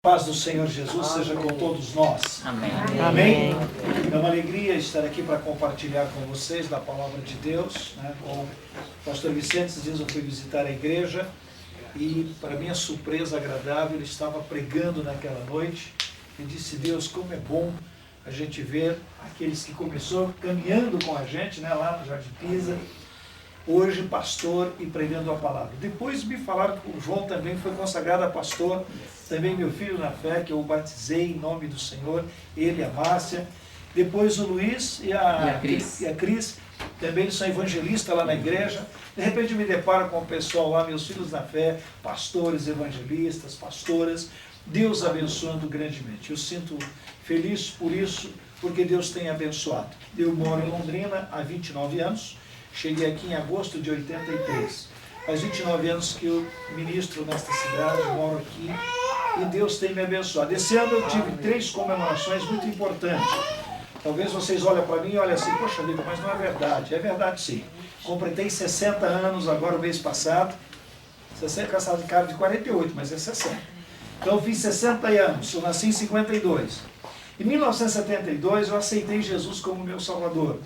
A paz do Senhor Jesus seja com todos nós. Amém. Amém. É uma alegria estar aqui para compartilhar com vocês da palavra de Deus. Com o pastor Vicente, esses dias eu fui visitar a igreja e, para minha surpresa agradável, ele estava pregando naquela noite e disse: Deus, como é bom a gente ver aqueles que começou caminhando com a gente, lá no Jardim Pisa, hoje pastor e pregando a palavra. Depois me falaram que o João também foi consagrado a pastor, também meu filho na fé, que eu batizei em nome do Senhor, ele e a Márcia. Depois o Luiz e a Cris também são evangelistas lá na igreja. De repente eu me deparo com o pessoal lá, meus filhos na fé, pastores, evangelistas, pastoras, Deus abençoando grandemente. Eu sinto feliz por isso, porque Deus tem abençoado. Eu moro em Londrina há 29 anos, cheguei aqui em agosto de 83. Faz 29 anos que eu ministro nesta cidade, moro aqui, e Deus tem me abençoado. Esse ano eu tive 3 comemorações muito importantes. Talvez vocês olhem para mim e olhem assim: poxa vida, mas não é verdade. É verdade sim. Completei 60 anos agora, o mês passado. 60, cansado de cara de 48, mas é 60. Então eu fiz 60 anos, eu nasci em 52. Em 1972 eu aceitei Jesus como meu Salvador.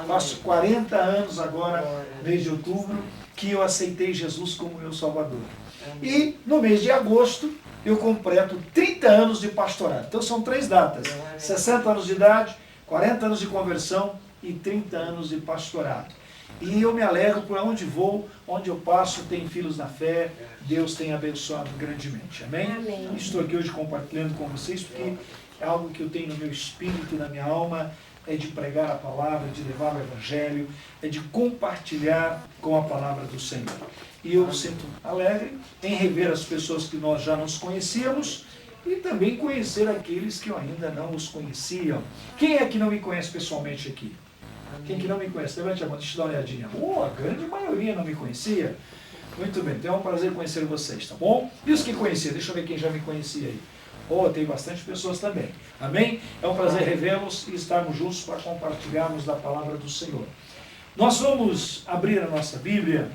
Faço 40 anos agora, mês de outubro, que eu aceitei Jesus como meu Salvador. E no mês de agosto eu completo 30 anos de pastorado. Então são 3 datas: 60 anos de idade, 40 anos de conversão e 30 anos de pastorado. E eu me alegro por onde vou, onde eu passo, tenho filhos na fé, Deus tem abençoado grandemente. Amém? Amém. Estou aqui hoje compartilhando com vocês porque é algo que eu tenho no meu espírito e na minha alma, é de pregar a palavra, de levar o evangelho, é de compartilhar com a palavra do Senhor. E eu sinto alegre em rever as pessoas que nós já nos conhecíamos e também conhecer aqueles que eu ainda não os conheciam. Quem é que não me conhece pessoalmente aqui? Quem que não me conhece? Levante a mão, deixa eu dar uma olhadinha. A grande maioria não me conhecia. Muito bem, então é um prazer conhecer vocês, tá bom? E os que conheciam? Deixa eu ver quem já me conhecia aí. Tem bastante pessoas também. Amém? É um prazer revê-los e estarmos juntos para compartilharmos da palavra do Senhor. Nós vamos abrir a nossa Bíblia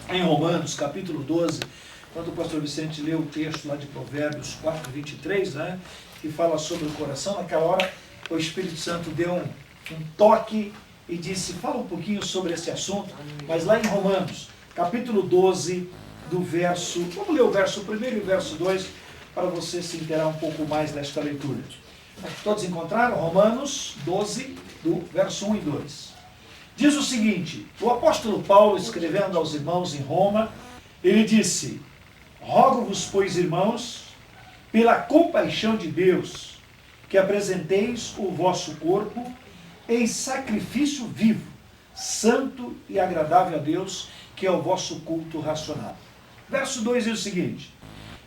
em Romanos, capítulo 12, quando o pastor Vicente leu o texto lá de Provérbios 4, 23, que fala sobre o coração. Naquela hora, o Espírito Santo deu um toque e disse: fala um pouquinho sobre esse assunto, mas lá em Romanos, capítulo 12, do verso... Vamos ler o verso 1 e o verso 2, para você se inteirar um pouco mais desta leitura. Todos encontraram? Romanos 12, do verso 1 e 2. Diz o seguinte: o apóstolo Paulo, escrevendo aos irmãos em Roma, ele disse: rogo-vos, pois, irmãos, pela compaixão de Deus, que apresenteis o vosso corpo em sacrifício vivo, santo e agradável a Deus, que é o vosso culto racional. Verso 2 diz o seguinte: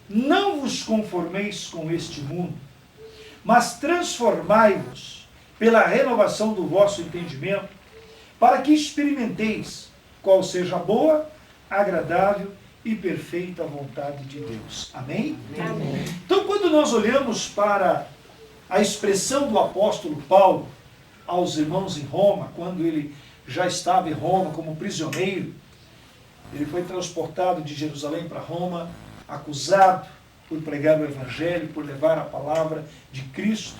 não vos conformeis com este mundo, mas transformai-vos pela renovação do vosso entendimento, para que experimenteis qual seja a boa, agradável e perfeita vontade de Deus. Amém? Amém. Então, quando nós olhamos para a expressão do apóstolo Paulo aos irmãos em Roma, quando ele já estava em Roma como prisioneiro, ele foi transportado de Jerusalém para Roma, acusado por pregar o evangelho, por levar a palavra de Cristo.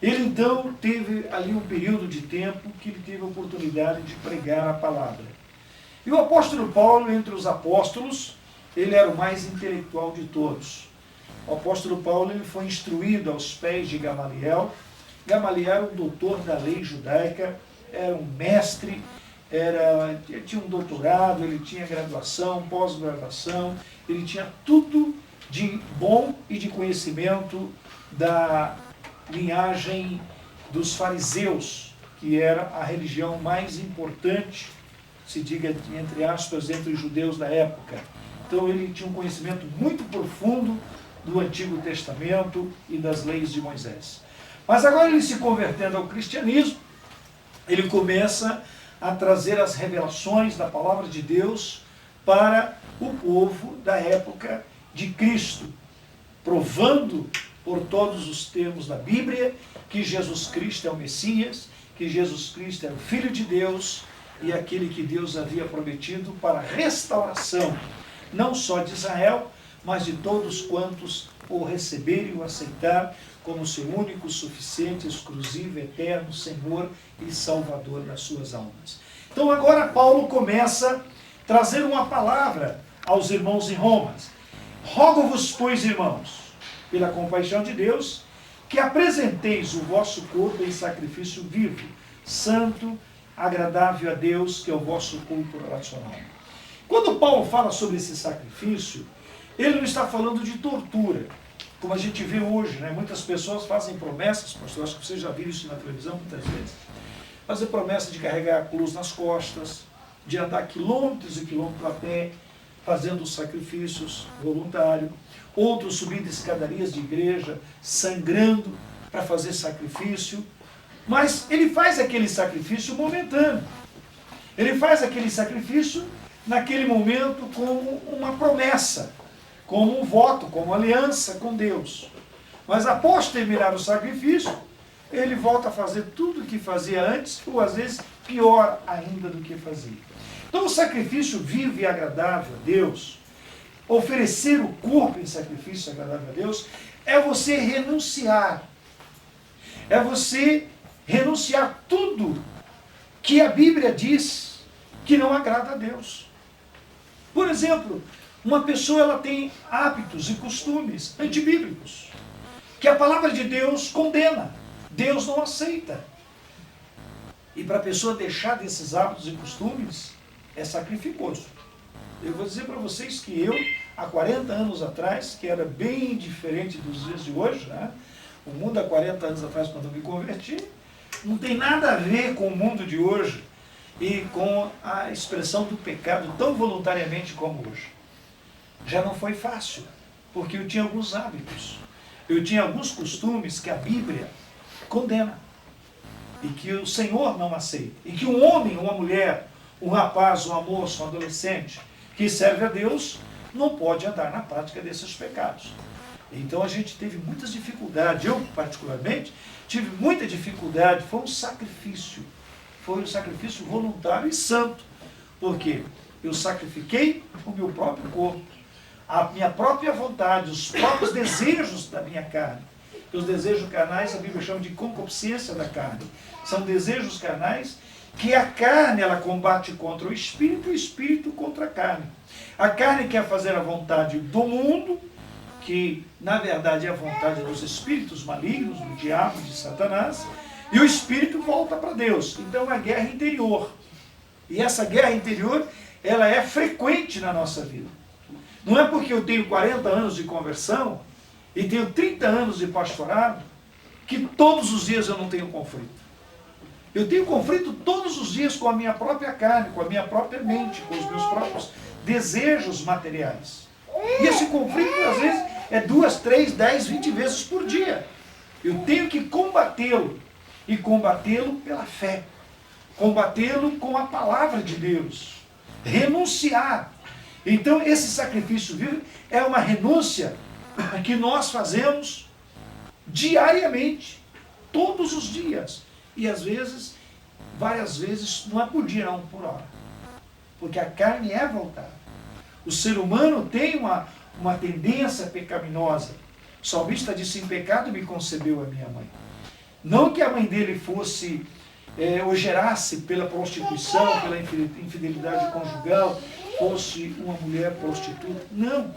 Ele então teve ali um período de tempo que ele teve a oportunidade de pregar a palavra. E o apóstolo Paulo, entre os apóstolos, ele era o mais intelectual de todos. O apóstolo Paulo, ele foi instruído aos pés de Gamaliel. Gamaliel era um doutor da lei judaica, era um mestre, ele tinha um doutorado, ele tinha graduação, pós-graduação, ele tinha tudo de bom e de conhecimento da linhagem dos fariseus, que era a religião mais importante, se diga entre aspas, entre os judeus da época. Então ele tinha um conhecimento muito profundo do Antigo Testamento e das leis de Moisés. Mas agora, ele se convertendo ao cristianismo, ele começa a trazer as revelações da palavra de Deus para o povo da época de Cristo, provando por todos os termos da Bíblia que Jesus Cristo é o Messias, que Jesus Cristo é o Filho de Deus e aquele que Deus havia prometido para a restauração, não só de Israel, mas de todos quantos o receber e o aceitar como seu único, suficiente, exclusivo, eterno Senhor e Salvador das suas almas. Então agora Paulo começa a trazer uma palavra aos irmãos em Roma. Rogo-vos, pois, irmãos, pela compaixão de Deus, que apresenteis o vosso corpo em sacrifício vivo, santo, agradável a Deus, que é o vosso culto racional. Quando Paulo fala sobre esse sacrifício, ele não está falando de tortura, como a gente vê hoje, né? Muitas pessoas fazem promessas, pastor, acho que vocês já viram isso na televisão muitas vezes, fazer promessa de carregar a cruz nas costas, de andar quilômetros e quilômetros a pé, fazendo sacrifícios voluntários, outros subindo escadarias de igreja, sangrando para fazer sacrifício, mas ele faz aquele sacrifício momentâneo. Ele faz aquele sacrifício naquele momento como uma promessa, como um voto, como aliança com Deus. Mas após terminar o sacrifício, ele volta a fazer tudo o que fazia antes, ou às vezes pior ainda do que fazia. Então o sacrifício vivo e agradável a Deus, oferecer o corpo em sacrifício agradável a Deus, é você renunciar. É você renunciar tudo que a Bíblia diz que não agrada a Deus. Por exemplo, uma pessoa ela tem hábitos e costumes antibíblicos, que a palavra de Deus condena, Deus não aceita. E para a pessoa deixar desses hábitos e costumes, é sacrificoso. Eu vou dizer para vocês que eu, há 40 anos atrás, que era bem diferente dos dias de hoje, né? O mundo há 40 anos atrás, quando eu me converti, não tem nada a ver com o mundo de hoje e com a expressão do pecado tão voluntariamente como hoje. Já não foi fácil, porque eu tinha alguns hábitos, eu tinha alguns costumes que a Bíblia condena e que o Senhor não aceita. E que um homem, uma mulher, um rapaz, uma moça, um adolescente que serve a Deus não pode andar na prática desses pecados. Então a gente teve muitas dificuldades, eu particularmente tive muita dificuldade, foi um sacrifício voluntário e santo, porque eu sacrifiquei o meu próprio corpo, a minha própria vontade, os próprios desejos da minha carne. Os desejos carnais a Bíblia chama de concupiscência da carne. São desejos carnais que a carne ela combate contra o espírito contra a carne. A carne quer fazer a vontade do mundo, que na verdade é a vontade dos espíritos malignos, do diabo, de Satanás, e o espírito volta para Deus. Então é uma guerra interior. E essa guerra interior, ela é frequente na nossa vida. Não é porque eu tenho 40 anos de conversão e tenho 30 anos de pastorado que todos os dias eu não tenho conflito. Eu tenho conflito todos os dias com a minha própria carne, com a minha própria mente, com os meus próprios desejos materiais. E esse conflito, às vezes, é 2, 3, 10, 20 vezes por dia. Eu tenho que combatê-lo. E combatê-lo pela fé. Combatê-lo com a palavra de Deus. Renunciar. Então, esse sacrifício vivo é uma renúncia que nós fazemos diariamente, todos os dias. E às vezes, várias vezes, não é por dia, não, por hora. Porque a carne é voltada. O ser humano tem uma tendência pecaminosa. O salmista disse, em pecado me concebeu a minha mãe. Não que a mãe dele fosse, ou gerasse pela prostituição, pela infidelidade conjugal, fosse uma mulher prostituta. Não.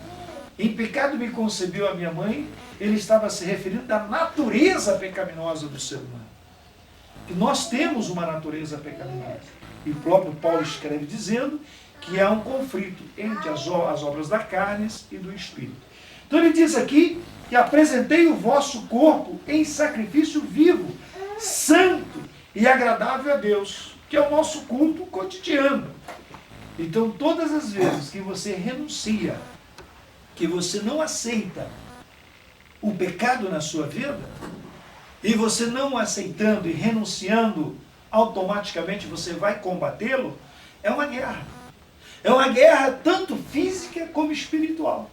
Em pecado me concebeu a minha mãe, ele estava se referindo à natureza pecaminosa do ser humano. E nós temos uma natureza pecaminosa. E o próprio Paulo escreve dizendo que há um conflito entre as obras da carne e do espírito. Então ele diz aqui que apresentei o vosso corpo em sacrifício vivo, santo e agradável a Deus, que é o nosso culto cotidiano. Então todas as vezes que você renuncia, que você não aceita o pecado na sua vida, e você não aceitando e renunciando, automaticamente você vai combatê-lo, é uma guerra. É uma guerra tanto física como espiritual.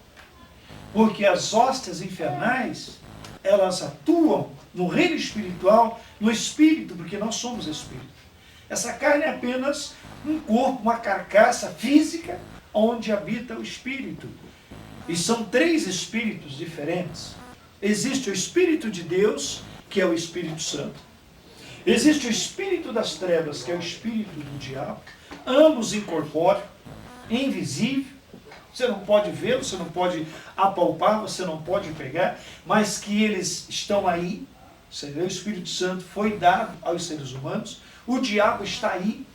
Porque as hostes infernais, elas atuam no reino espiritual, no espírito, porque nós somos espírito. Essa carne é apenas um corpo, uma carcaça física, onde habita o espírito. E são 3 espíritos diferentes. Existe o Espírito de Deus, que é o Espírito Santo. Existe o Espírito das trevas, que é o Espírito do diabo. Ambos incorpóreos, invisível. Você não pode vê-lo, você não pode apalpar, você não pode pegar, mas que eles estão aí. O Espírito Santo foi dado aos seres humanos. O diabo está aí.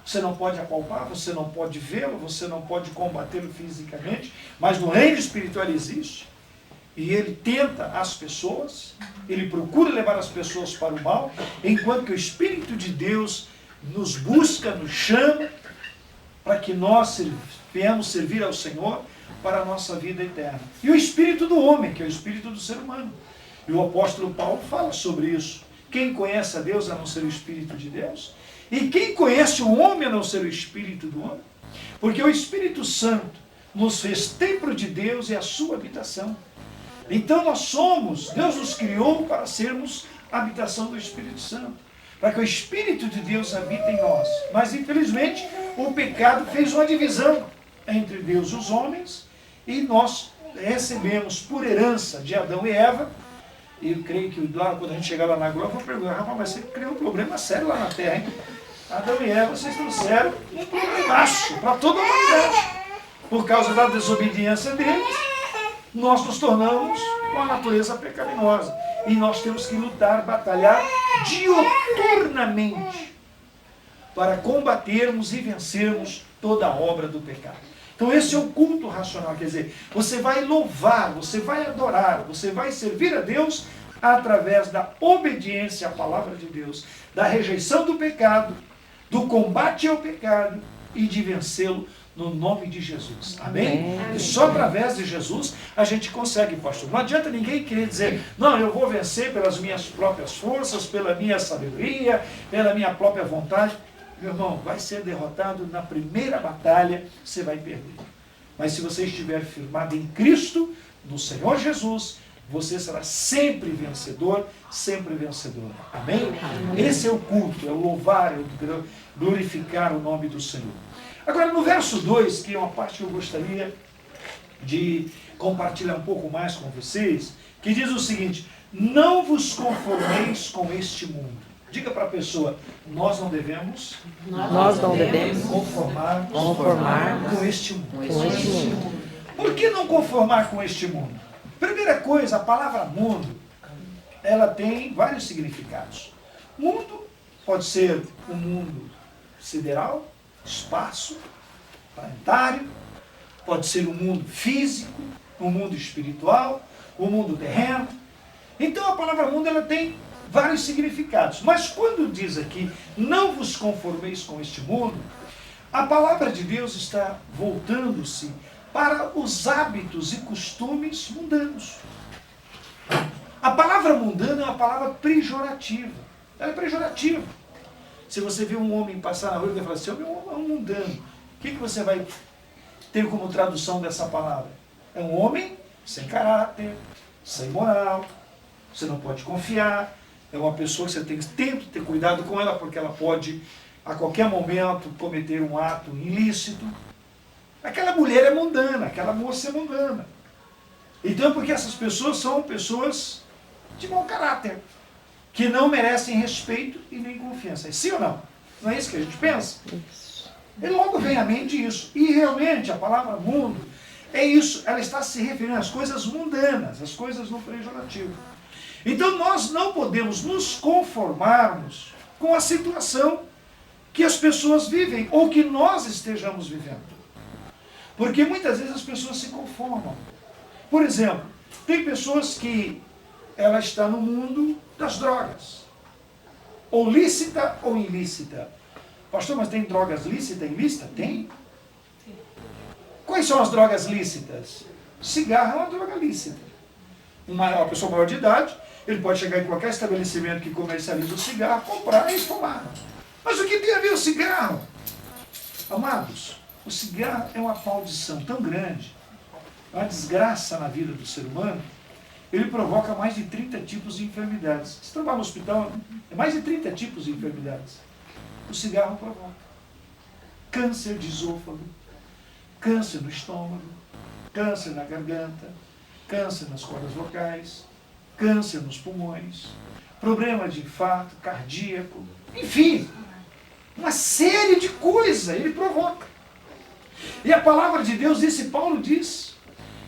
Você não pode apalpar, você não pode vê-lo, você não pode combatê-lo fisicamente, mas no reino espiritual ele existe. E ele tenta as pessoas, ele procura levar as pessoas para o mal, enquanto que o Espírito de Deus nos busca, nos chama, para que nós venhamos servir ao Senhor para a nossa vida eterna. E o Espírito do homem, que é o Espírito do ser humano. E o apóstolo Paulo fala sobre isso. Quem conhece a Deus a não ser o Espírito de Deus? E quem conhece o homem a não ser o Espírito do homem? Porque o Espírito Santo nos fez templo de Deus e a sua habitação. Então nós somos, Deus nos criou para sermos a habitação do Espírito Santo. Para que o Espírito de Deus habite em nós. Mas infelizmente o pecado fez uma divisão entre Deus e os homens. E nós recebemos por herança de Adão e Eva. E eu creio que lá, quando a gente chegar lá na glória, eu vou perguntar: rapaz, mas você criou um problema sério lá na terra, hein? Adão e Eva, vocês trouxeram um problemaço para toda a humanidade. Por causa da desobediência deles, nós nos tornamos com a natureza pecaminosa. E nós temos que lutar, batalhar diuturnamente para combatermos e vencermos toda a obra do pecado. Então esse é o culto racional, quer dizer, você vai louvar, você vai adorar, você vai servir a Deus através da obediência à palavra de Deus, da rejeição do pecado, do combate ao pecado e de vencê-lo no nome de Jesus. Amém? E só através de Jesus a gente consegue, pastor. Não adianta ninguém querer dizer: não, eu vou vencer pelas minhas próprias forças, pela minha sabedoria, pela minha própria vontade. Meu irmão, vai ser derrotado na primeira batalha, você vai perder. Mas se você estiver firmado em Cristo, no Senhor Jesus, você será sempre vencedor, sempre vencedora. Amém? Esse é o culto, é o louvar, é o glorificar o nome do Senhor. Agora, no verso 2, que é uma parte que eu gostaria de compartilhar um pouco mais com vocês, que diz o seguinte: não vos conformeis com este mundo. Diga para a pessoa: nós não devemos conformar com este mundo. Por que não conformar com este mundo? Primeira coisa, a palavra mundo, ela tem vários significados. Mundo pode ser um mundo sideral, espaço, planetário, pode ser um mundo físico, um mundo espiritual, um mundo terreno. Então a palavra mundo, ela tem vários significados. Mas quando diz aqui: não vos conformeis com este mundo, a palavra de Deus está voltando-se para os hábitos e costumes mundanos. A palavra mundana é uma palavra pejorativa. Ela é pejorativa. Se você vê um homem passar na rua e vai falar assim: é um mundano, o que você vai ter como tradução dessa palavra? É um homem sem caráter, sem moral, você não pode confiar, é uma pessoa que você tem que sempre ter cuidado com ela, porque ela pode a qualquer momento cometer um ato ilícito. Aquela mulher é mundana, aquela moça é mundana. Então, porque essas pessoas são pessoas de mau caráter, que não merecem respeito e nem confiança. É sim ou não? Não é isso que a gente pensa? E logo vem à mente isso. E realmente a palavra mundo é isso, ela está se referindo às coisas mundanas, às coisas no pejorativo. Então nós não podemos nos conformarmos com a situação que as pessoas vivem, ou que nós estejamos vivendo. Porque muitas vezes as pessoas se conformam. Por exemplo, tem pessoas que ela está no mundo das drogas, ou lícita ou ilícita. Pastor, mas tem drogas lícitas e ilícitas? Tem. Quais são as drogas lícitas? Cigarro é uma droga lícita. Uma pessoa maior de idade, ele pode chegar em qualquer estabelecimento que comercializa o cigarro, comprar e fumar. Mas o que tem a ver o cigarro? Amados, o cigarro é uma maldição tão grande, uma desgraça na vida do ser humano. Ele provoca mais de 30 tipos de enfermidades. Você trabalha no hospital, é mais de 30 tipos de enfermidades. O cigarro provoca câncer de esôfago, câncer no estômago, câncer na garganta, câncer nas cordas vocais, câncer nos pulmões, problema de infarto cardíaco, enfim, uma série de coisas ele provoca. E a palavra de Deus, esse Paulo diz,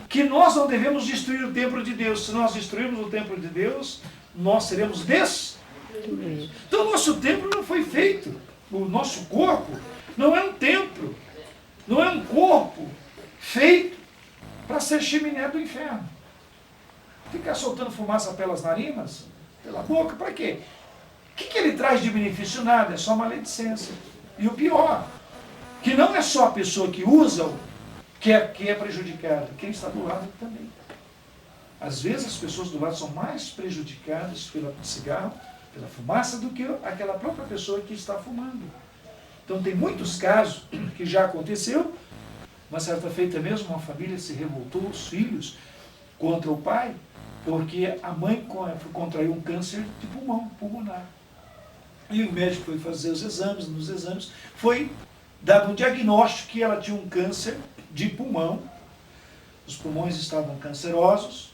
que nós não devemos destruir o templo de Deus. Se nós destruirmos o templo de Deus, nós seremos destruídos. Então o nosso templo não foi feito, o nosso corpo não é um templo, não é um corpo feito para ser chaminé do inferno. Ficar soltando fumaça pelas narinas, pela boca, para quê? O que ele traz de benefício? Nada, é só maledicência. E o pior, que não é só a pessoa que usa que é prejudicada, quem está do lado também. Às vezes as pessoas do lado são mais prejudicadas pelo cigarro, pela fumaça, do que aquela própria pessoa que está fumando. Então tem muitos casos que já aconteceu. Uma certa feita mesmo, uma família se revoltou, os filhos, contra o pai, porque a mãe contraiu um câncer de pulmonar. E o médico foi fazer os exames, nos exames foi dado um diagnóstico que ela tinha um câncer de pulmão, os pulmões estavam cancerosos,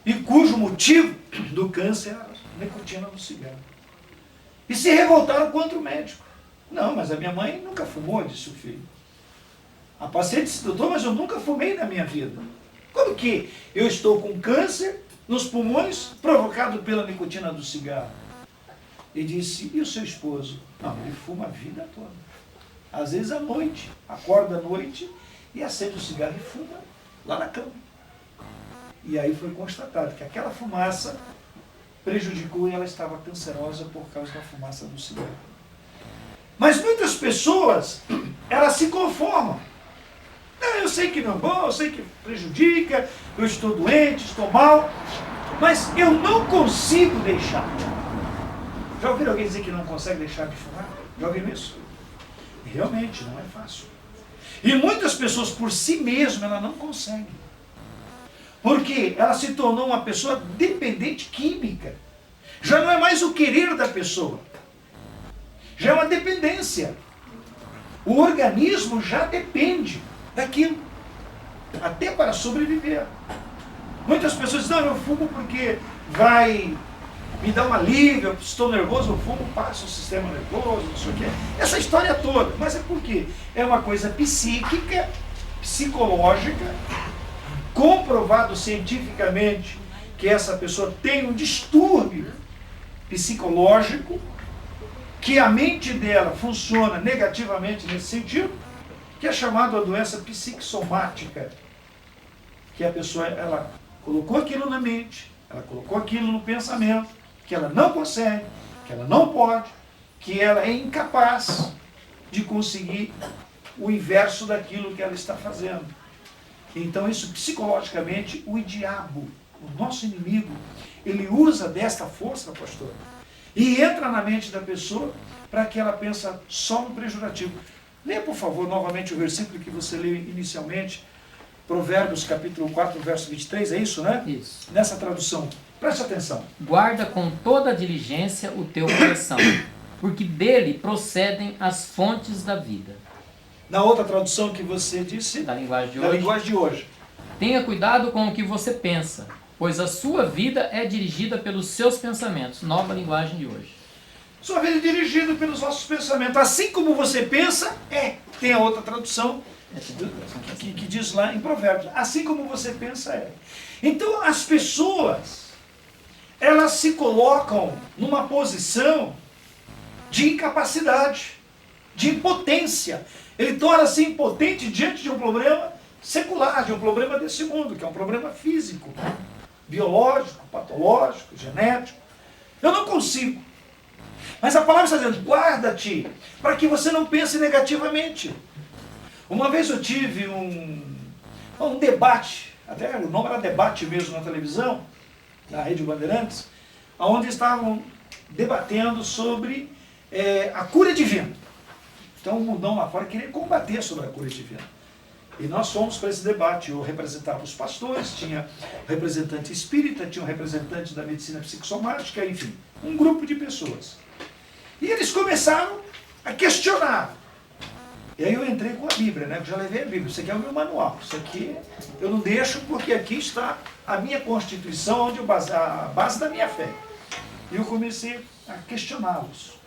e cujo motivo do câncer era a nicotina no cigarro. E se revoltaram contra o médico. Não, mas a minha mãe nunca fumou, disse o filho. A paciente disse, doutor, mas eu nunca fumei na minha vida. Como que eu estou com câncer nos pulmões provocado pela nicotina do cigarro? E disse, e o seu esposo? Não, ele fuma a vida toda. Às vezes à noite, acorda à noite e acende o cigarro e fuma lá na cama. E aí foi constatado que aquela fumaça prejudicou e ela estava cancerosa por causa da fumaça do cigarro. Mas muitas pessoas, elas se conformam. Não, eu sei que não é bom, eu sei que prejudica, eu estou doente, estou mal, mas eu não consigo deixar. Já ouviram alguém dizer que não consegue deixar de fumar? Já ouviram isso? Realmente, não é fácil. E muitas pessoas por si mesmas, ela não consegue. Porque ela se tornou uma pessoa dependente química. Já não é mais o querer da pessoa. Já é uma dependência. O organismo já depende daquilo. Até para sobreviver. Muitas pessoas dizem, não, eu fumo porque vai me dar um alívio, eu estou nervoso, eu fumo, passa o sistema nervoso, não sei o quê. Essa história toda. Mas é porque é uma coisa psíquica, psicológica, comprovado cientificamente que essa pessoa tem um distúrbio psicológico, que a mente dela funciona negativamente nesse sentido, que é chamado a doença psicossomática, que a pessoa, ela colocou aquilo na mente, ela colocou aquilo no pensamento, que ela não consegue, que ela não pode, que ela é incapaz de conseguir o inverso daquilo que ela está fazendo. Então isso psicologicamente, o diabo, o nosso inimigo, ele usa desta força, pastor, e entra na mente da pessoa para que ela pense só no pejorativo. Leia, por favor, novamente o versículo que você leu inicialmente, Provérbios capítulo 4, verso 23, é isso, né? Isso. Nessa tradução. Preste atenção. Guarda com toda a diligência o teu coração, porque dele procedem as fontes da vida. Na outra tradução que você disse, Da linguagem de da hoje. linguagem de hoje. Tenha cuidado com o que você pensa, pois a sua vida é dirigida pelos seus pensamentos. Nova linguagem de hoje. Sua vida é dirigida pelos nossos pensamentos. Assim como você pensa, tem a outra tradução que diz lá em Provérbios. Assim como você pensa, é. Então as pessoas, elas se colocam numa posição de incapacidade, de impotência. Ele torna-se impotente diante de um problema secular, de um problema desse mundo, que é um problema físico, biológico, patológico, genético. Eu não consigo. Mas a palavra está dizendo, guarda-te, para que você não pense negativamente. Uma vez eu tive um debate, até o nome era debate mesmo na televisão, na Rede Bandeirantes, onde estavam debatendo sobre a cura divina. Então o mundão lá fora queria combater sobre a cura divina. E nós fomos para esse debate. Eu representava os pastores, tinha um representante espírita, tinha um representante da medicina psicossomática, enfim, um grupo de pessoas. E eles começaram a questionar E aí eu entrei com a Bíblia, né? Eu já levei a Bíblia. Isso aqui é o meu manual. Isso aqui eu não deixo porque aqui está a minha Constituição, onde a base da minha fé. E eu comecei a questioná-los.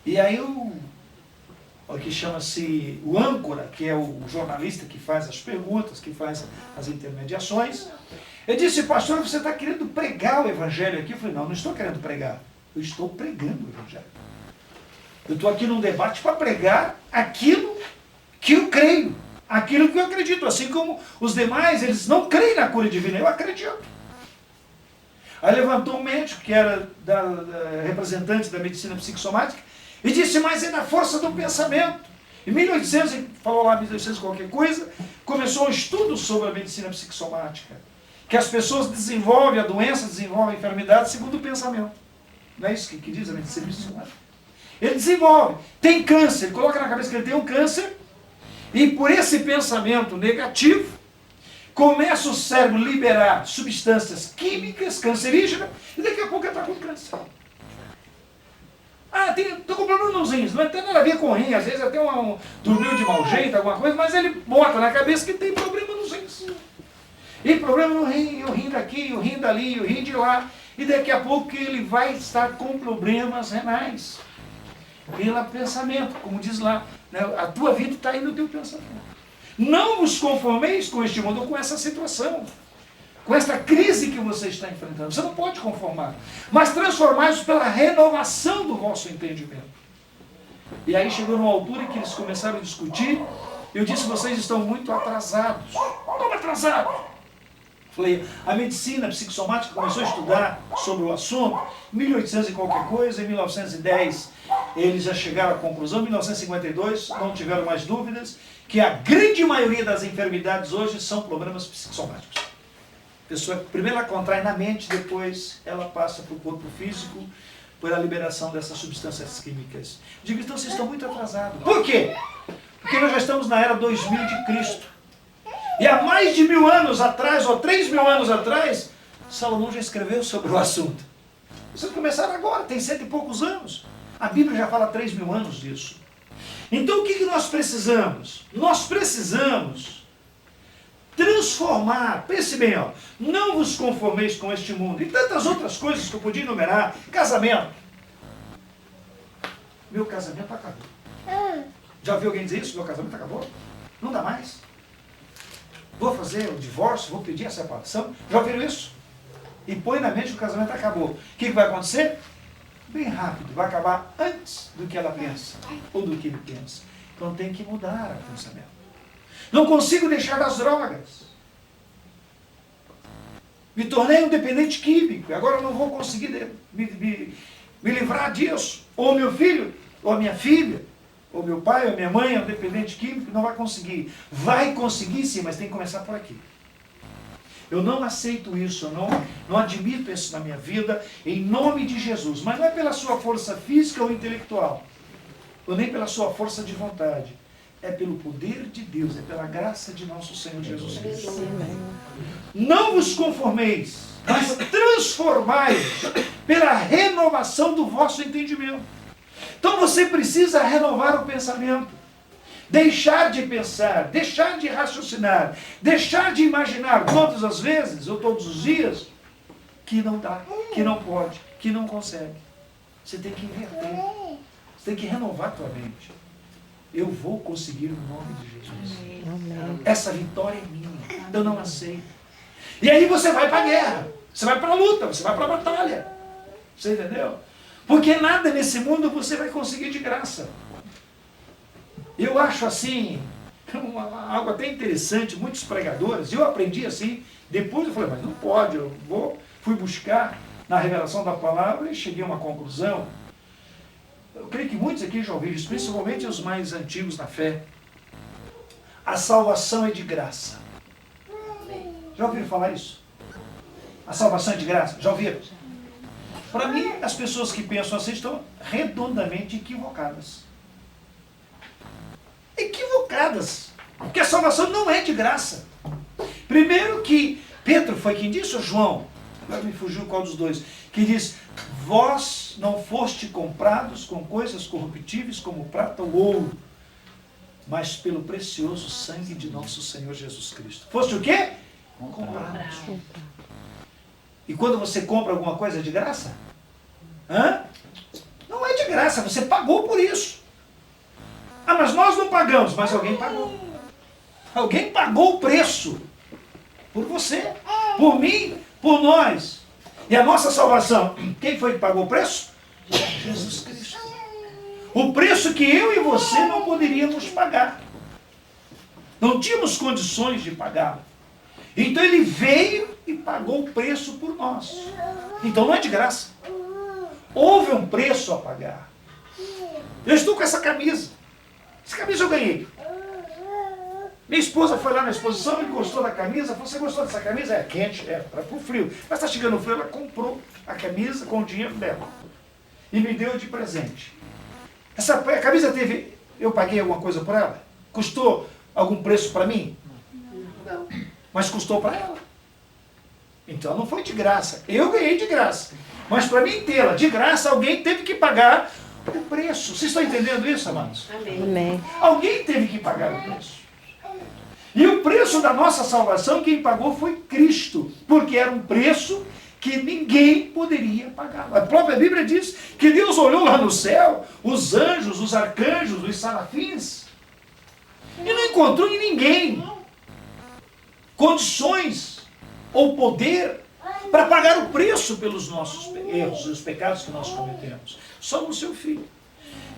E aí o que chama-se o âncora, que é o jornalista que faz as perguntas, que faz as intermediações, ele disse: pastor, você está querendo pregar o Evangelho aqui? Eu falei: não estou querendo pregar. Eu estou pregando o Evangelho. Eu estou aqui num debate para pregar aquilo que eu creio, aquilo que eu acredito. Assim como os demais, eles não creem na cura divina, eu acredito. Aí levantou um médico, que era representante da medicina psicossomática, e disse: mas é na força do pensamento. Em 1800, falou lá 1800 qualquer coisa, começou um estudo sobre a medicina psicossomática, que as pessoas desenvolvem a doença, desenvolvem a enfermidade segundo o pensamento. Não é isso que diz a medicina psicossomática? Ele desenvolve, tem câncer, ele coloca na cabeça que ele tem um câncer, e por esse pensamento negativo, começa o cérebro a liberar substâncias químicas cancerígenas, e daqui a pouco ele está com câncer. Ah, estou com problema nos rins, não tem nada a ver com rim, às vezes até dormiu de mau jeito, alguma coisa, mas ele bota na cabeça que tem problema nos rins. E problema no rim, e o rim daqui, e o rim dali, e o rim de lá, e daqui a pouco ele vai estar com problemas renais. Pelo pensamento, como diz lá, né? A tua vida está aí no teu pensamento. Não vos conformeis com este mundo, ou com essa situação, com esta crise que você está enfrentando. Você não pode conformar, mas transformai-vos pela renovação do vosso entendimento. E aí chegou numa altura em que eles começaram a discutir. Eu disse: vocês estão muito atrasados. Como atrasados? Falei: a medicina psicossomática começou a estudar sobre o assunto em 1800 e qualquer coisa, em 1910 eles já chegaram à conclusão, em 1952 não tiveram mais dúvidas, que a grande maioria das enfermidades hoje são problemas psicossomáticos. A pessoa primeiro ela contrai na mente, depois ela passa para o corpo físico, pela liberação dessas substâncias químicas. Digo: então vocês estão muito atrasados. Por quê? Porque nós já estamos na era 2000 de Cristo. E há mais de 1000 anos atrás, ou 3000 anos atrás, Salomão já escreveu sobre o assunto. Vocês começaram agora, tem 100 e poucos anos. A Bíblia já fala há 3000 anos disso. Então o que nós precisamos? Nós precisamos transformar, pense bem, ó, não vos conformeis com este mundo, e tantas outras coisas que eu podia enumerar. Casamento. Meu casamento acabou. Já ouviu alguém dizer isso? Meu casamento acabou? Não dá mais. Vou fazer o divórcio, vou pedir a separação. Já ouviram isso? E põe na mente que o casamento acabou. O que vai acontecer? Bem rápido, vai acabar antes do que ela pensa, ou do que ele pensa. Então tem que mudar o pensamento. Não consigo deixar das drogas. Me tornei um dependente químico, agora eu não vou conseguir me livrar disso. Ou meu filho, ou a minha filha, ou meu pai, ou minha mãe é um dependente químico, não vai conseguir. Vai conseguir sim, mas tem que começar por aqui. Eu não aceito isso, eu não admito isso na minha vida, em nome de Jesus. Mas não é pela sua força física ou intelectual, ou nem pela sua força de vontade. É pelo poder de Deus, é pela graça de nosso Senhor Jesus Cristo. Não vos conformeis, mas transformai-vos pela renovação do vosso entendimento. Então você precisa renovar o pensamento. Deixar de pensar, deixar de raciocinar, deixar de imaginar todas as vezes, ou todos os dias, que não dá, que não pode, que não consegue. Você tem que inverter. Você tem que renovar a tua mente. Eu vou conseguir no nome de Jesus. Amém. Essa vitória é minha. Eu não aceito. E aí você vai para a guerra. Você vai para a luta, você vai para a batalha. Você entendeu? Porque nada nesse mundo você vai conseguir de graça. Eu acho assim, algo até interessante, muitos pregadores, eu aprendi assim, depois eu falei: mas não pode, fui buscar na revelação da palavra e cheguei a uma conclusão. Eu creio que muitos aqui já ouviram isso, principalmente os mais antigos na fé. A salvação é de graça. Já ouviram falar isso? A salvação é de graça? Já ouviram? Para mim, as pessoas que pensam assim estão redondamente equivocadas. Equivocadas. Porque a salvação não é de graça. Primeiro que Pedro foi quem disse, ou João? Agora me fugiu qual dos dois. Que diz: vós não foste comprados com coisas corruptíveis como prata ou ouro. mas pelo precioso sangue de nosso Senhor Jesus Cristo. Foste o quê? Comprados. E quando você compra alguma coisa, é de graça? Hã? Não é de graça, você pagou por isso. Ah, mas nós não pagamos, mas alguém pagou. Alguém pagou o preço. Por você, por mim, por nós. E a nossa salvação, quem foi que pagou o preço? Jesus Cristo. O preço que eu e você não poderíamos pagar. Não tínhamos condições de pagá-lo. Então ele veio e pagou o preço por nós. Então não é de graça. Houve um preço a pagar. Eu estou com essa camisa. Essa camisa eu ganhei. Minha esposa foi lá na exposição, me gostou da camisa. Falou, você gostou dessa camisa? É quente, é para o frio. Mas está chegando o frio, ela comprou a camisa com o dinheiro dela. E me deu de presente. Essa camisa teve... Eu paguei alguma coisa por ela? Custou algum preço para mim? Não. Mas custou para ela. Então não foi de graça. Eu ganhei de graça. Mas para mim tê-la de graça, alguém teve que pagar o preço. Vocês estão entendendo isso, amados? Amém. Alguém teve que pagar o preço. E o preço da nossa salvação, quem pagou foi Cristo. Porque era um preço que ninguém poderia pagar. A própria Bíblia diz que Deus olhou lá no céu, os anjos, os arcanjos, os serafins, e não encontrou em ninguém condições ou poder para pagar o preço pelos nossos erros e os pecados que nós cometemos. Só no seu Filho.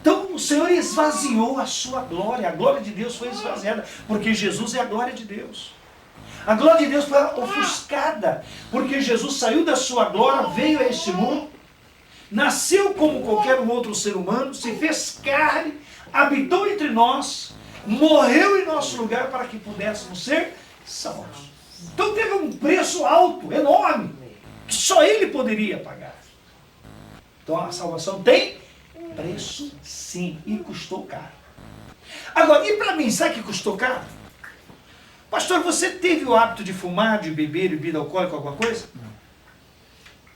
Então o Senhor esvaziou a sua glória. A glória de Deus foi esvaziada, porque Jesus é a glória de Deus. A glória de Deus foi ofuscada, porque Jesus saiu da sua glória, veio a este mundo, nasceu como qualquer outro ser humano, se fez carne, habitou entre nós, morreu em nosso lugar para que pudéssemos ser salvos. Então teve um preço alto, enorme, que só Ele poderia pagar. Então a salvação tem preço, sim, e custou caro. Agora, e para mim, sabe que custou caro? Pastor, você teve o hábito de fumar, de beber, bebida alcoólica, alguma coisa? Não.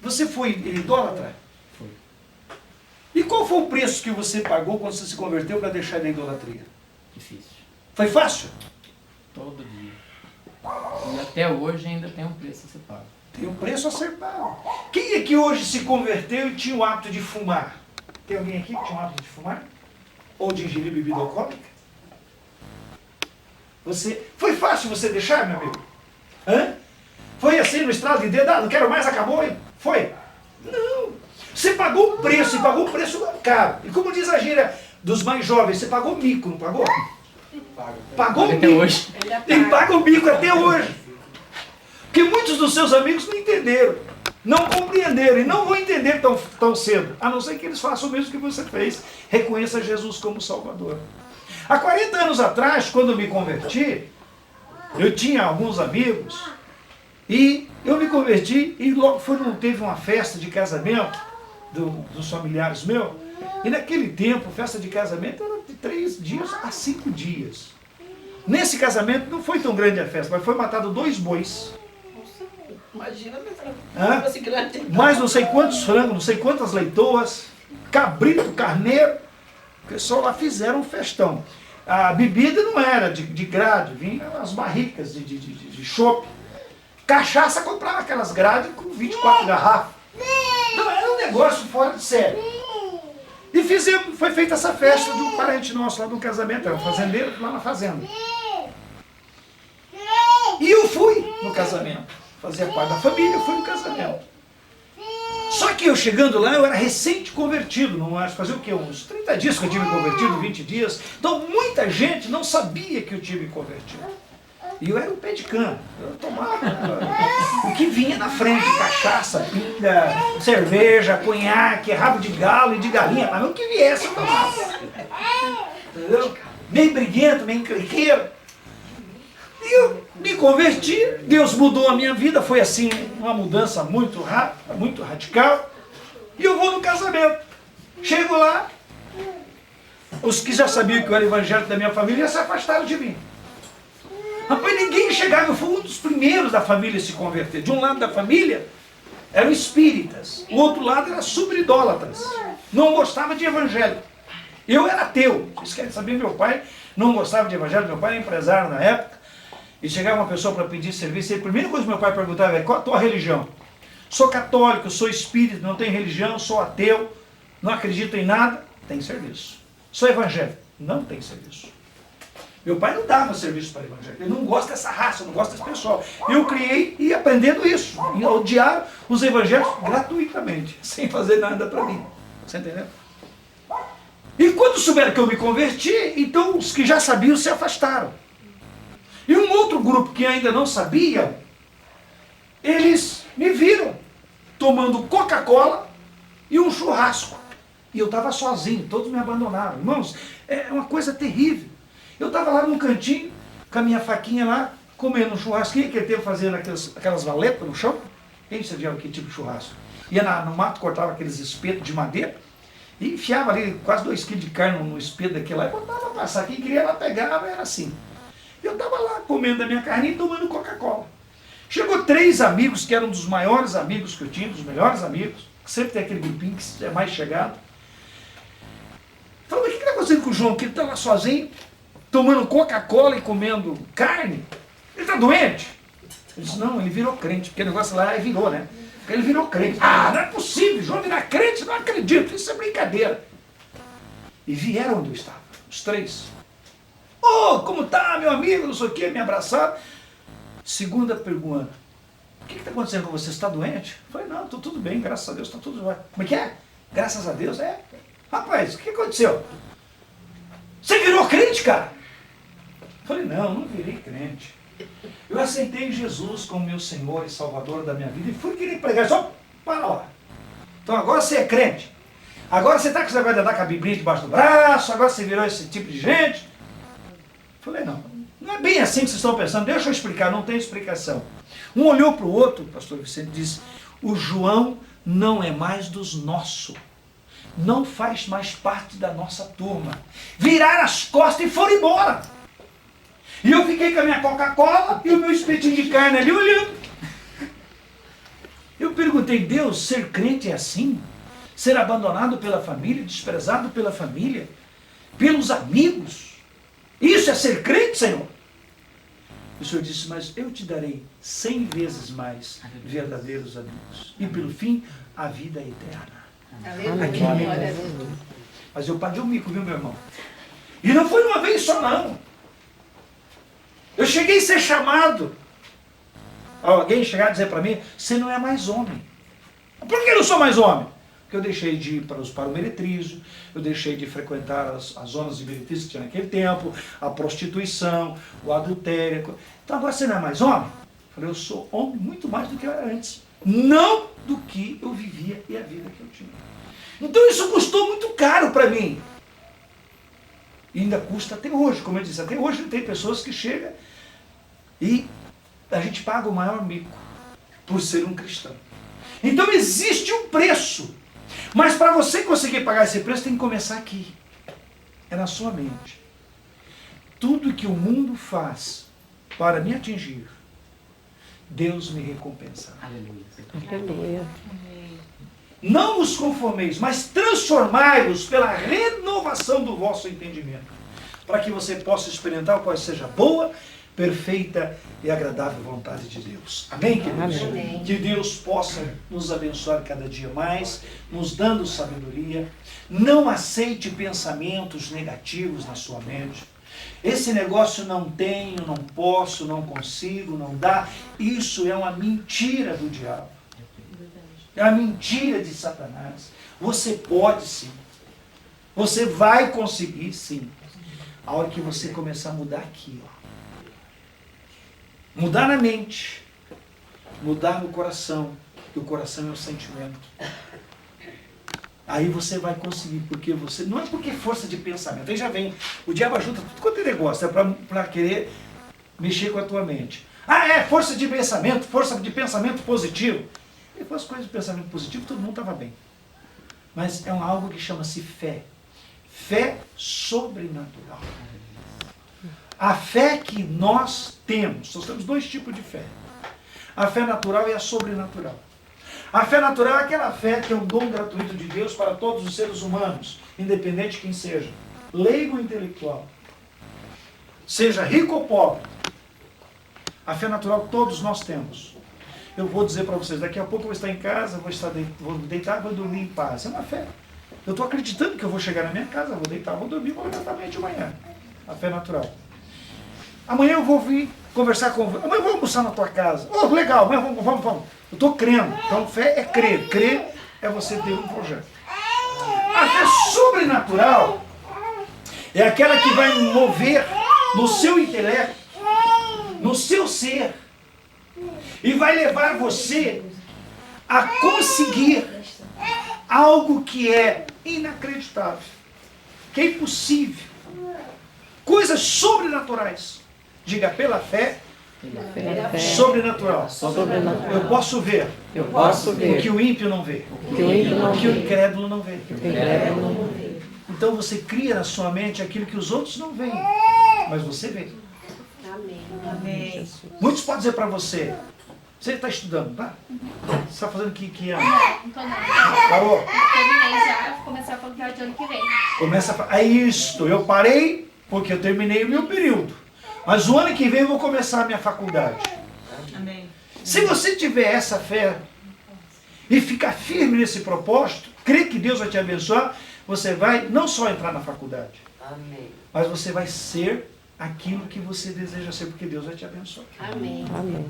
Você foi idólatra? Foi. E qual foi o preço que você pagou quando você se converteu para deixar da idolatria? Difícil. Foi fácil? Todo dia. E até hoje ainda tem um preço a ser pago. Tem um preço a ser pago. Quem é que hoje se converteu e tinha o hábito de fumar? Tem alguém aqui que tinha o hábito de fumar? Ou de ingerir bebida alcoólica? Foi fácil você deixar, meu amigo? Hã? Foi assim no estralo de dedo, não quero mais, acabou? Foi? Não. Você pagou o preço, e pagou o preço caro. E como diz a gíria dos mais jovens, você pagou mico, não pagou? Pagou o Até mico. hoje. Ele paga o mico até hoje. Porque muitos dos seus amigos não entenderam, não compreenderam e não vão entender tão cedo, a não ser que eles façam o mesmo que você fez, reconheça Jesus como Salvador. Há 40 anos atrás, quando eu me converti, eu tinha alguns amigos e eu me converti e logo teve uma festa de casamento dos familiares meus. E naquele tempo, festa de casamento era de 3 dias a 5 dias. Nesse casamento não foi tão grande a festa, mas foi matado 2 bois. Imagina, Hã? Mais não sei quantos frangos, não sei quantas leitoas, cabrito, carneiro. O pessoal lá fizeram um festão. A bebida não era de grade, vinha as barricas de chopp. Cachaça comprava aquelas grades com 24 garrafas. Então era um negócio fora de série. E foi feita essa festa de um parente nosso lá no casamento, era um fazendeiro lá na fazenda. E eu fui no casamento, fazia parte da família, eu fui no casamento. Só que eu chegando lá, eu era recente convertido, não acho, fazia o quê? Uns 30 dias que eu tive convertido, 20 dias. Então muita gente não sabia que eu tive convertido. E eu era um pé de cana, eu tomava o que vinha na frente, cachaça, pinga, cerveja, conhaque, rabo de galo e de galinha, mas o que viesse eu tomava. Entendeu? Meio briguento, meio encrenqueiro. E eu me converti, Deus mudou a minha vida, foi assim, uma mudança muito rápida, muito radical. E eu vou no casamento. Chego lá, os que já sabiam que eu era evangélico da minha família já se afastaram de mim. Rapaz, ninguém chegava, eu fui um dos primeiros da família a se converter. De um lado da família eram espíritas, o outro lado era super-idólatras. Não gostava de evangélico. Eu era ateu. Vocês querem saber, meu pai não gostava de evangelho. Meu pai era empresário na época, e chegava uma pessoa para pedir serviço, e a primeira coisa que meu pai perguntava é: qual a tua religião? Sou católico, sou espírita, não tenho religião, sou ateu, não acredito em nada, tem serviço. Sou evangélico, não tem serviço. Meu pai não dava serviço para evangélico, ele não gosta dessa raça, não gosta desse pessoal. Eu criei e aprendendo isso, e odiar os evangélicos gratuitamente, sem fazer nada para mim. Você entendeu? E quando souberam que eu me converti, então os que já sabiam se afastaram. E um outro grupo que ainda não sabia, eles me viram tomando Coca-Cola e um churrasco. E eu estava sozinho, todos me abandonaram. Irmãos, é uma coisa terrível. Eu estava lá num cantinho, com a minha faquinha lá, comendo um churrasquinho, que ele teve fazendo aquelas valetas no chão. Quem sabia que tipo de churrasco? Ia no mato, cortava aqueles espetos de madeira, e enfiava ali quase 2 kg de carne no espeto daquele lá, e botava para passar. Quem queria lá pegava, era assim. Eu estava lá comendo a minha carne e tomando Coca-Cola. Chegou 3 amigos, que eram dos maiores amigos que eu tinha, dos melhores amigos, que sempre tem aquele grupinho que é mais chegado. Falei: mas o que está acontecendo com o João? Que ele está lá sozinho, tomando Coca-Cola e comendo carne? Ele está doente? Eu disse: não, ele virou crente, porque o negócio lá virou, né? Ele virou crente. Ah, não é possível, João virar crente, não acredito, isso é brincadeira. E vieram onde eu estava, os 3. Oh, como tá, meu amigo, não sei o quê, me abraçaram. Segunda pergunta: o que está acontecendo com você? Você está doente? Eu falei: não, estou tudo bem, graças a Deus, está tudo bem. Como é que é? Graças a Deus, é. Rapaz, o que aconteceu? Você virou crente, cara? Eu falei: não virei crente. Eu aceitei Jesus como meu Senhor e Salvador da minha vida e fui querer pregar. Só para lá. Então agora você é crente. Agora você está com esse negócio de andar com a Bíblia debaixo do braço, agora você virou esse tipo de gente. Eu falei: não é bem assim que vocês estão pensando. Deixa eu explicar, não tem explicação. Um olhou para o outro, o pastor Vicente disse: o João não é mais dos nossos. Não faz mais parte da nossa turma. Viraram as costas e foram embora. E eu fiquei com a minha Coca-Cola e o meu espetinho de carne ali olhando. Eu perguntei: Deus, ser crente é assim? Ser abandonado pela família, desprezado pela família, pelos amigos? Isso é ser crente, Senhor? O Senhor disse: mas eu te darei 100 vezes mais verdadeiros amigos. E pelo fim, a vida eterna. Aleluia. Mas eu paguei o mico, viu, meu irmão? E não foi uma vez só, não. Eu cheguei a ser chamado. Alguém chegar a dizer para mim: você não é mais homem. Por que eu não sou mais homem? Porque eu deixei de ir para o meretrício, eu deixei de frequentar as zonas de meretrício que tinha naquele tempo, a prostituição, o adultério. Então agora você não é mais homem? Eu falei: eu sou homem muito mais do que eu era antes. Não do que eu vivia e a vida que eu tinha. Então isso custou muito caro para mim. E ainda custa até hoje, como eu disse. Até hoje tem pessoas que chegam e a gente paga o maior mico por ser um cristão. Então existe um preço. Mas para você conseguir pagar esse preço, tem que começar aqui. É na sua mente. Tudo que o mundo faz para me atingir, Deus me recompensará. Aleluia. Não vos conformeis, mas transformai-vos pela renovação do vosso entendimento, para que você possa experimentar qual seja a boa, perfeita e agradável vontade de Deus. Amém, queridos? Amém. Que Deus possa nos abençoar cada dia mais, nos dando sabedoria. Não aceite pensamentos negativos na sua mente. Esse negócio não tenho, não posso, não consigo, não dá. Isso é uma mentira do diabo. É uma mentira de Satanás. Você pode sim. Você vai conseguir sim. A hora que você começar a mudar aqui, ó. Mudar na mente. Mudar no coração. Porque o coração é o sentimento. Aí você vai conseguir, porque você... Não é porque é força de pensamento. Aí já vem, o diabo ajuda tudo quanto é negócio, é para querer mexer com a tua mente. Ah, é, força de pensamento positivo. Se fosse coisa de pensamento positivo, todo mundo estava bem. Mas é algo que chama-se fé. Fé sobrenatural. A fé que nós temos 2 tipos de fé. A fé natural e a sobrenatural. A fé natural é aquela fé que é um dom gratuito de Deus para todos os seres humanos, independente de quem seja, leigo ou intelectual. seja rico ou pobre, a fé natural todos nós temos. Eu vou dizer para vocês, daqui a pouco eu vou estar em casa, vou deitar, vou dormir em paz. É uma fé. Eu estou acreditando que eu vou chegar na minha casa, vou deitar, vou dormir, vou levantar amanhã de manhã. A fé natural. Amanhã eu vou vir conversar com você. Amanhã eu vou almoçar na tua casa. Oh, legal, amanhã vamos. Eu estou crendo. Então fé é crer. Crer é você ter um projeto. A fé sobrenatural é aquela que vai mover no seu intelecto, no seu ser, e vai levar você a conseguir algo que é inacreditável, que é impossível. Coisas sobrenaturais. Diga, pela fé, sobrenatural. Eu posso ver o que o ímpio não vê, o que o incrédulo não vê. Então você cria na sua mente aquilo que os outros não veem, mas você vê. Amém. Muitos podem dizer para você, você está estudando, tá? Você está fazendo que ano? Não tô não. Parou? Terminei já, vou começar a faculdade de ano que vem. É isto, eu parei porque eu terminei o meu período. Mas o ano que vem eu vou começar a minha faculdade. Amém. Se você tiver essa fé e ficar firme nesse propósito, crer que Deus vai te abençoar, você vai não só entrar na faculdade, mas você vai ser aquilo que você deseja ser, porque Deus vai te abençoar. Amém. Amém.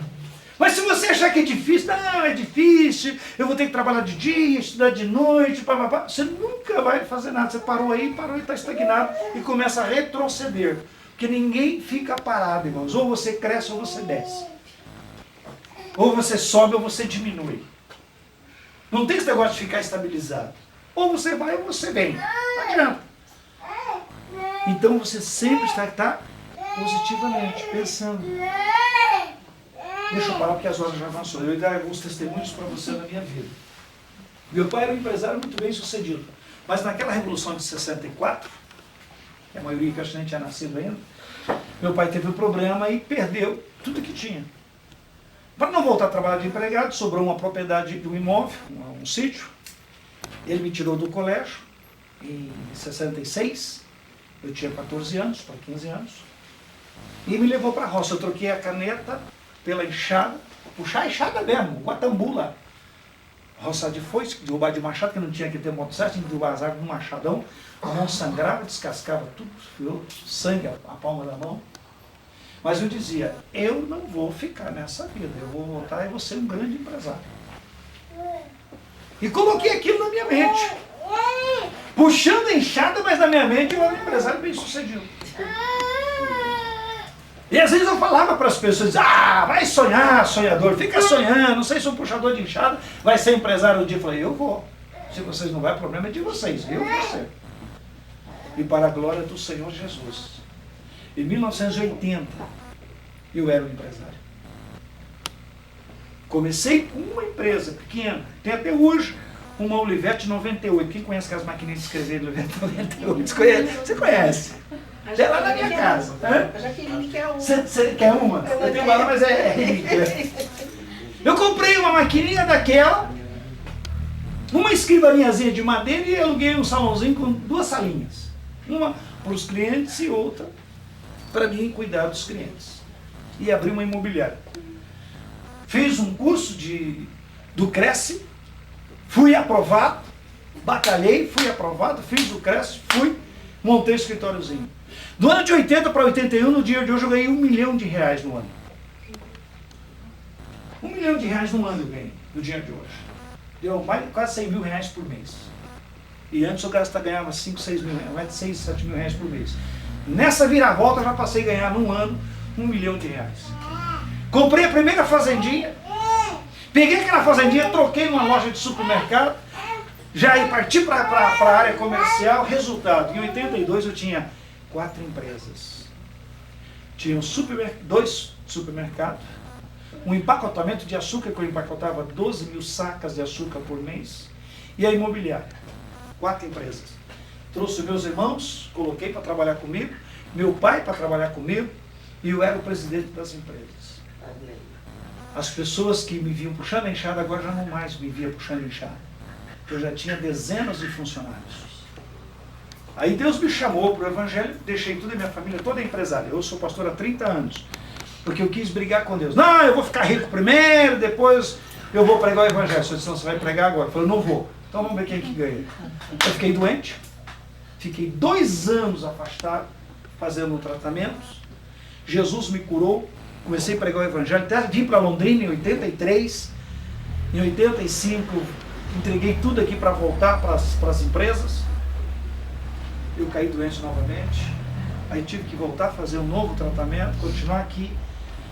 Mas se você achar que é difícil, não, é difícil, eu vou ter que trabalhar de dia, estudar de noite, você nunca vai fazer nada. Você parou e está estagnado e começa a retroceder. Porque ninguém fica parado, irmãos. Ou você cresce ou você desce. Ou você sobe ou você diminui. Não tem esse negócio de ficar estabilizado. Ou você vai ou você vem. Não adianta. Então você sempre está positivamente, pensando. Deixa eu parar porque as horas já avançou. Eu vou dar alguns testemunhos para você na minha vida. Meu pai era um empresário muito bem sucedido. Mas naquela Revolução de 64, que a maioria que a gente tinha nascido ainda, meu pai teve um problema e perdeu tudo que tinha. Para não voltar a trabalhar de empregado, sobrou uma propriedade de um imóvel, um sítio. Ele me tirou do colégio em 66, eu tinha 14 anos, para 15 anos, e me levou para a roça. Eu troquei a caneta pela enxada, puxar a enxada mesmo, o atambu lá. Roçar de foice, derrubar de machado, que não tinha que ter motosserra, tinha que derrubar as árvores com um machadão, a mão sangrava, descascava tudo, ficou sangue a palma da mão. Mas eu dizia, eu não vou ficar nessa vida, eu vou voltar e vou ser um grande empresário. E coloquei aquilo na minha mente. Puxando a enxada, mas na minha mente eu era um empresário bem sucedido. E às vezes eu falava para as pessoas, vai sonhar, sonhador, fica sonhando, não sei se um puxador de enxada vai ser empresário um dia. Eu falei, eu vou. Se vocês não vão, o problema é de vocês, eu vou ser. E para a glória do Senhor Jesus. Em 1980, eu era um empresário. Comecei com uma empresa pequena, tem até hoje uma Olivetti 98. Quem conhece aquelas maquininhas de escrever Olivetti 98? Você conhece? Já é lá na minha casa. A Jaqueline quer uma. Você quer uma? Eu tenho uma lá, mas é relíquia. Eu comprei uma maquininha daquela, uma escrivaninhazinha de madeira e aluguei um salãozinho com 2 salinhas. Uma para os clientes e outra para mim cuidar dos clientes. E abri uma imobiliária. Fiz um curso do Cresce, fui aprovado, batalhei, fui aprovado, fiz o Cresce, montei o escritóriozinho. Do ano de 80 para 81, no dia de hoje, eu ganhei R$1 milhão no ano. R$1 milhão no ano eu ganhei, no dia de hoje. Deu quase R$100 mil por mês. E antes eu ganhava 5, 6 mil, mais de 6, 7 mil reais por mês. Nessa viravolta eu já passei a ganhar num ano R$1 milhão. Comprei a primeira fazendinha, peguei aquela fazendinha, troquei numa loja de supermercado, já parti para a área comercial. Resultado, em 82 eu tinha 4 empresas. Tinha 2 supermercados, um empacotamento de açúcar, que eu empacotava 12 mil sacas de açúcar por mês, e a imobiliária. 4 empresas. Trouxe meus irmãos, coloquei para trabalhar comigo, meu pai para trabalhar comigo, e eu era o presidente das empresas. As pessoas que me viam puxando a enxada agora já não mais me via puxando a enxada. Eu já tinha dezenas de funcionários. Aí Deus me chamou para o evangelho, deixei tudo, a minha família toda empresária. Eu sou pastor há 30 anos, porque eu quis brigar com Deus. Não, eu vou ficar rico primeiro, depois eu vou pregar o evangelho. Só disse, não, você vai pregar agora. Eu falei, não vou. Então vamos ver quem é que ganha. Eu fiquei doente, fiquei 2 anos afastado, fazendo tratamentos. Jesus me curou, comecei a pregar o evangelho, até vim para Londrina em 83. Em 85, entreguei tudo aqui para voltar para as empresas. Eu caí doente novamente. Aí tive que voltar a fazer um novo tratamento, continuar aqui.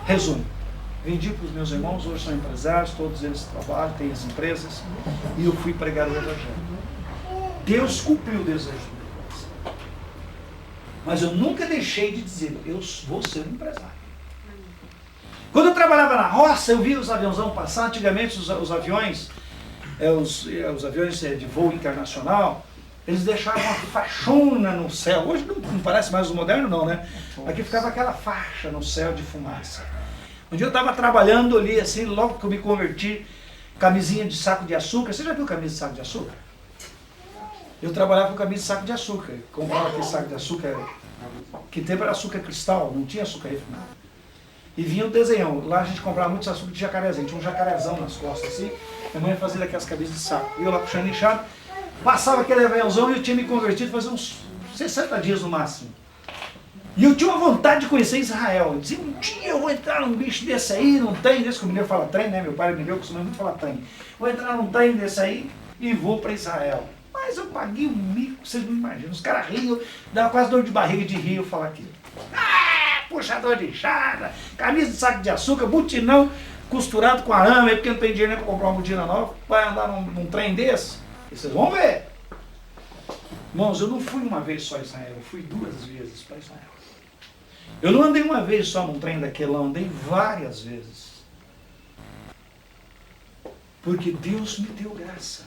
Resumo, vendi para os meus irmãos, hoje são empresários, todos eles trabalham, têm as empresas, e eu fui pregar o evangelho. Deus cumpriu o desejo do meu coração. Mas eu nunca deixei de dizer, eu vou ser um empresário. Quando eu trabalhava na roça, eu via os aviãozão passar. Antigamente os aviões, os aviões de voo internacional, eles deixavam uma faixona no céu. Hoje não parece mais o moderno não, né? Aqui ficava aquela faixa no céu de fumaça. Um dia eu estava trabalhando ali, assim, logo que eu me converti, camisinha de saco de açúcar. Você já viu camisa de saco de açúcar? Eu trabalhava com camisa de saco de açúcar. Comprava aquele saco de açúcar, que tempo era açúcar cristal, não tinha açúcar refinado. E vinha o desenhão. Lá a gente comprava muito açúcar de jacarezinho. Tinha um jacarezão nas costas, assim. Minha mãe fazia aquelas camisas de saco. Eu lá puxando inchado. Passava aquele aviãozão e eu tinha me convertido fazia uns 60 dias no máximo. E eu tinha uma vontade de conhecer Israel. Eu dizia, um dia eu vou entrar num bicho desse aí, num trem desse, que o mineiro fala trem, né? Meu pai mineiro costuma muito falar trem. Vou entrar num trem desse aí e vou para Israel. Mas eu paguei um mico, vocês não imaginam. Os caras riam, dava quase dor de barriga de rir eu falar aquilo. Puxador de enxada, camisa de saco de açúcar, butinão costurado com arame, porque não tem dinheiro nem para comprar uma botina nova, vai andar num trem desse? E vocês vão ver. Irmãos, eu não fui uma vez só a Israel, eu fui 2 vezes para Israel. Eu não andei uma vez só num trem daquele, eu andei várias vezes. Porque Deus me deu graça.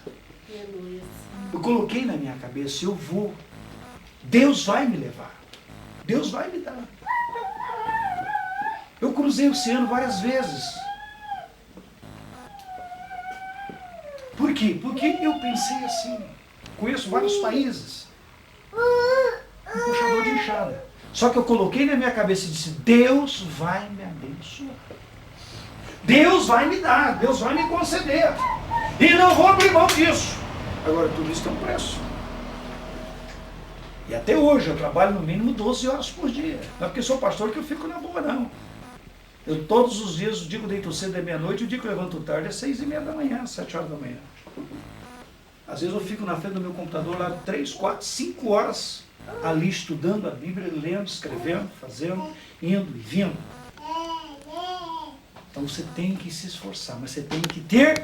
Eu coloquei na minha cabeça, eu vou. Deus vai me levar. Deus vai me dar. Eu cruzei o oceano várias vezes. Por quê? Porque eu pensei assim. Conheço vários países. Um puxador de enxada. Só que eu coloquei na minha cabeça e disse, Deus vai me abençoar. Deus vai me dar, Deus vai me conceder. E não vou abrir mão disso. Agora, tudo isso tem um preço. E até hoje eu trabalho no mínimo 12 horas por dia. Não é porque sou pastor que eu fico na boa, não. Eu todos os dias, o dia que eu deito cedo é meia-noite, o dia que eu levanto tarde é 6h30 da manhã, 7 horas da manhã. Às vezes eu fico na frente do meu computador lá 3, 4, 5 horas ali estudando a Bíblia, lendo, escrevendo, fazendo, indo e vindo. Então você tem que se esforçar, mas você tem que ter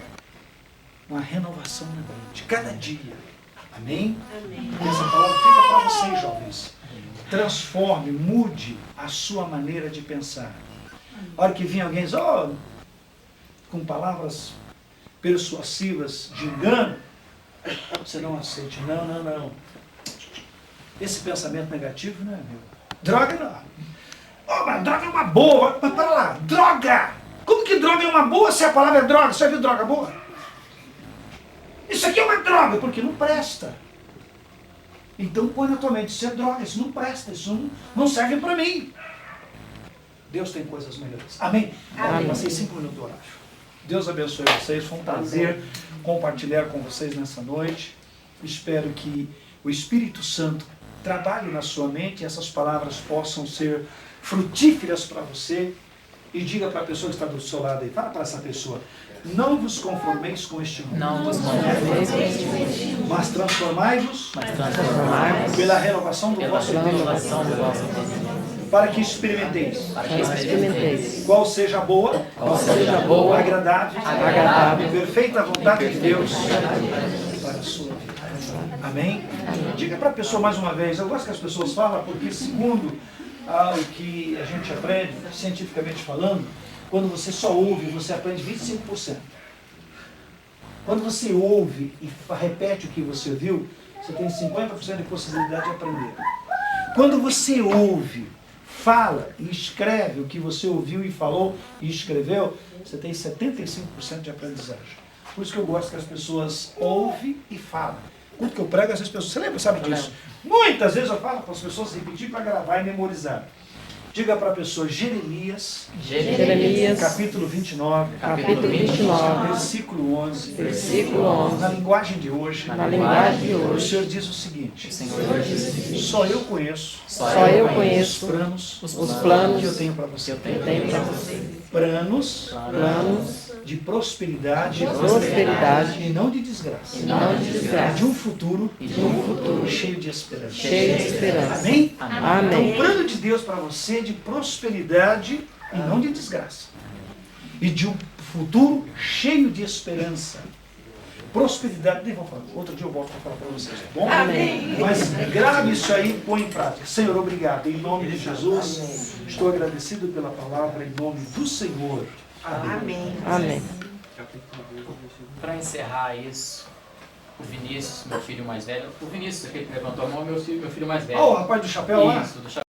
uma renovação na mente, cada dia. Amém? Amém. E essa palavra fica para vocês, jovens. Transforme, mude a sua maneira de pensar. A hora que vinha alguém diz, com palavras persuasivas de engano, você não aceite. Não. Esse pensamento negativo não é meu. Droga não. Mas droga é uma boa. Mas para lá, droga! Como que droga é uma boa se a palavra é droga? Você já viu droga boa? Isso aqui é uma droga, porque não presta. Então põe na tua mente, isso é droga, isso não presta, isso não serve para mim. Deus tem coisas melhores. Amém? Amém. Passei 5 minutos do horário. Deus abençoe vocês. Foi um prazer compartilhar com vocês nessa noite. Espero que o Espírito Santo trabalhe na sua mente e essas palavras possam ser frutíferas para você. E diga para a pessoa que está do seu lado aí, fala para essa pessoa, não vos conformeis com este mundo. Não vos conformeis com este mundo. Mas transformai-vos pela renovação do vosso entendimento. Para que experimenteis. Qual seja a boa, agradável, e perfeita vontade de Deus para a sua vida. Amém? Diga para a pessoa mais uma vez, eu gosto que as pessoas falam, porque segundo o que a gente aprende, cientificamente falando, quando você só ouve, você aprende 25%. Quando você ouve e repete o que você ouviu, você tem 50% de possibilidade de aprender. Quando você ouve, fala e escreve o que você ouviu e falou e escreveu, você tem 75% de aprendizagem. Por isso que eu gosto que as pessoas ouvem e falam. Culto que eu prego, às vezes as pessoas, você lembra, sabe disso? Muitas vezes eu falo para as pessoas repetir para gravar e memorizar. Diga para a pessoa Jeremias, capítulo 29, versículo 11, na linguagem de hoje, o Senhor diz o seguinte: só eu conheço os planos que eu tenho para você. Planos de prosperidade e não de desgraça. De um futuro cheio de esperança. Amém? Então, o plano de Deus para você é de prosperidade e não de desgraça. E de um futuro cheio de esperança. Prosperidade, outro dia eu volto para falar para vocês, tá bom? Amém. Mas grave isso aí e põe em prática. Senhor, obrigado. Em nome de Jesus, estou agradecido pela palavra, em nome do Senhor. Amém. Para encerrar isso, o Vinícius, meu filho mais velho, o Vinícius, aquele que levantou a mão, meu filho mais velho. Ó, o rapaz do chapéu lá? Isso, do chapéu.